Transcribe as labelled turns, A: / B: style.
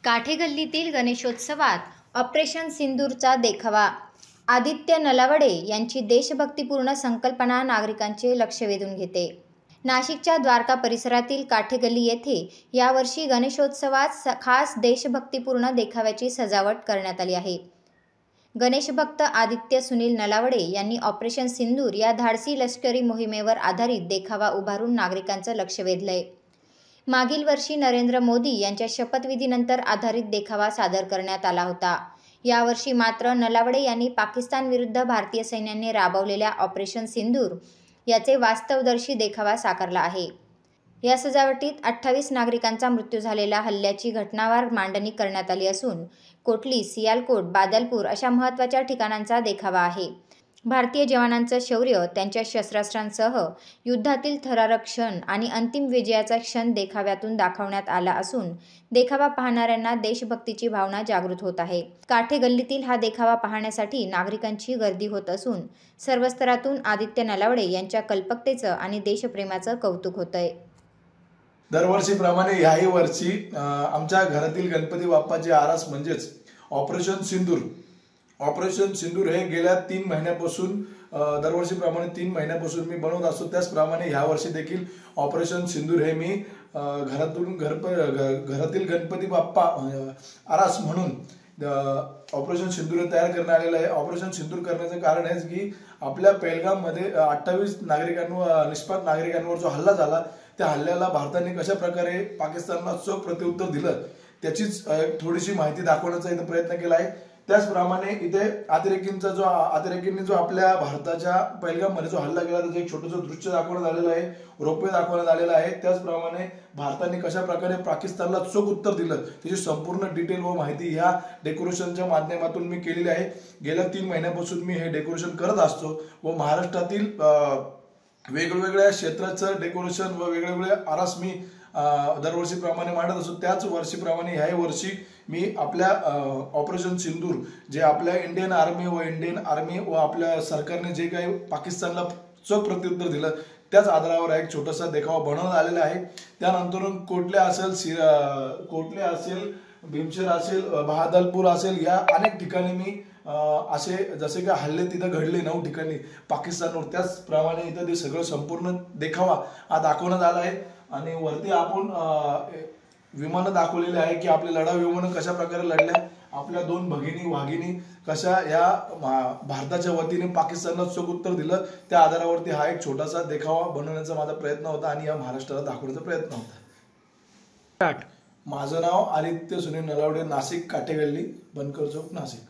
A: काठेगल्लीतील गणेशोत्सवात ऑपरेशन सिंदूरचा देखावा. आदित्य नलावडे यांची देशभक्तीपूर्ण संकल्पना नागरिकांचे लक्ष वेधून घेते. नाशिकच्या द्वारका परिसरातील काठेगल्ली येथे यावर्षी गणेशोत्सवात खास देशभक्तीपूर्ण देखाव्याची सजावट करण्यात आली आहे. गणेशभक्त आदित्य सुनील नलावडे यांनी ऑपरेशन सिंदूर या धाडसी लष्करी मोहिमेवर आधारित देखावा उभारून नागरिकांचं लक्ष वेधलंय. मागील वर्षी नरेंद्र मोदी यांच्या शपथविधीनंतर आधारित देखावा सादर करण्यात आला होता. यावर्षी मात्र नलावडे यांनी पाकिस्तानविरुद्ध भारतीय सैन्याने राबवलेल्या ऑपरेशन सिंदूर याचे वास्तवदर्शी देखावा साकारला आहे. या सजावटीत 28 नागरिकांचा मृत्यू झालेल्या हल्ल्याची घटनावार मांडणी करण्यात आली असून कोटली, सियालकोट, बादलपूर अशा महत्त्वाच्या ठिकाणांचा देखावा आहे. भारतीय जवानांचं शौर्य, त्यांच्या शस्त्रास्त्रांसह युद्धातील थरारक क्षण आणि अंतिम विजयाचा क्षण देखाव्यातून दाखवण्यात आला असून देखावा पाहणाऱ्यांना देशभक्तीची भावना जागृत होत आहे. काठेगल्लीतील हा देखावा पाहण्यासाठी नागरिकांची गर्दी होत असून सर्व स्तरातून आदित्य नलावडे यांच्या कल्पकतेचं आणि देशप्रेमाचं कौतुक होतंय.
B: दरवर्षीप्रमाणे ह्याही वर्षी आमच्या घरातील गणपती बाप्पाची आरास म्हणजेच ऑपरेशन सिंदूर हे गेल्या 3 महिन्यापासून दरवर्षीप्रमाणे 3 महिन्यापासून मी बनवत असतो. त्याचप्रमाणे ह्या वर्षी देखील ऑपरेशन सिंदूर हे मी घरातील गणपती बाप्पा आरास म्हणून ऑपरेशन सिंदूर तयार करण्यात आलेलं आहे. ऑपरेशन सिंदूर करण्याचं कारण आहे की आपल्या पेहलगाममध्ये 28 निष्पाप नागरिकांवर जो हल्ला झाला त्या हल्ल्याला भारताने कशा प्रकारे पाकिस्तानला चोख प्रत्युत्तर दिलं त्याचीच थोडीशी माहिती दाखवण्याचा इथे प्रयत्न केला आहे. त्याचप्रमाणे इथे अतिरेकींनी जो आपल्या भारताच्या पेहलगाममध्ये जो हल्ला केला त्याचं एक छोटंसं दृश्य दाखवण्यात आलेलं आहे, रोपवे दाखवण्यात आलेलं आहे. त्याचप्रमाणे भारताने कशा प्रकारे पाकिस्तानला चोख उत्तर दिलं त्याची संपूर्ण डिटेल व माहिती ह्या डेकोरेशनच्या माध्यमातून मी केलेली आहे. गेल्या 3 महिन्यापासून मी हे डेकोरेशन करत असतो व महाराष्ट्रातील वेगवेगळ्या क्षेत्राचं डेकोरेशन व वेगवेगळे आरास मी दरवर्षीप्रमाणे मांडत असतो. त्याच वर्षीप्रमाणे ह्याही वर्षी मी आपल्या ऑपरेशन सिंदूर जे आपल्या इंडियन आर्मी व आपल्या सरकारने जे काही पाकिस्तानला चोख प्रत्युत्तर दिलं त्याच आधारावर एक छोटासा देखावा बनवण्यात आलेला आहे. त्यानंतर कोटले असेल, भीमशेर असेल, बहादलपूर असेल या अनेक ठिकाणी मी असे जसे की हल्ले तिथं घडले 9 ठिकाणी पाकिस्तानवर त्याचप्रमाणे इथं ते सगळं संपूर्ण देखावा हा दाखवण्यात आला आहे. आणि वरती आपण विमानं दाखवलेली आहे की आपले लढाऊ विमानं कशा प्रकारे लढल्या, आपल्या 2 वाघिणी कशा या भारताच्या वतीने पाकिस्तानला चोख उत्तर दिलं त्या आधारावरती हा एक छोटासा देखावा बनवण्याचा माझा प्रयत्न होता आणि या महाराष्ट्राला दाखवण्याचा प्रयत्न होता. माझं नाव आदित्य सुनील नलावडे, नाशिक, काठेगल्ली, बनकर चौक, नाशिक.